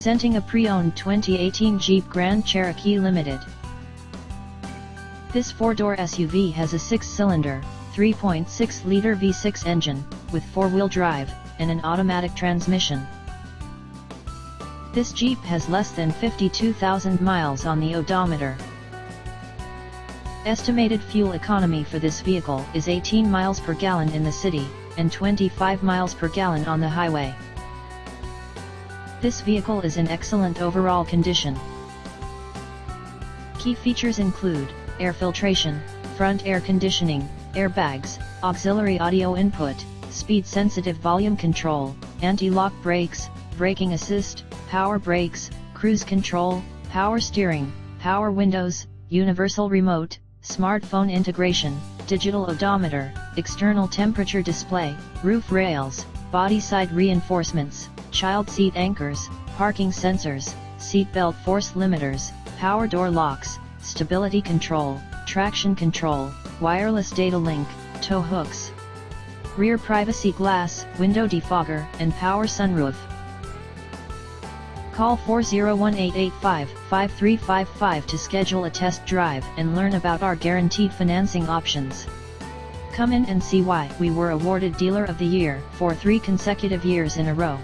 Presenting a pre-owned 2018 Jeep Grand Cherokee Limited. This four-door SUV has a 6-cylinder, 3.6-liter V6 engine, with four-wheel drive, and an automatic transmission. This Jeep has less than 52,000 miles on the odometer. Estimated fuel economy for this vehicle is 18 miles per gallon in the city, and 25 miles per gallon on the highway. This vehicle is in excellent overall condition. Key features include air filtration, front air conditioning, airbags, auxiliary audio input, speed-sensitive volume control, anti-lock brakes, braking assist, power brakes, cruise control, power steering, power windows, universal remote, smartphone integration, digital odometer, external temperature display, roof rails, body side reinforcements, child seat anchors, parking sensors, seat belt force limiters, power door locks, stability control, traction control, wireless data link, tow hooks, rear privacy glass, window defogger, and power sunroof. Call 401-885-5355 to schedule a test drive and learn about our guaranteed financing options. Come in and see why we were awarded Dealer of the Year for 3 consecutive years in a row.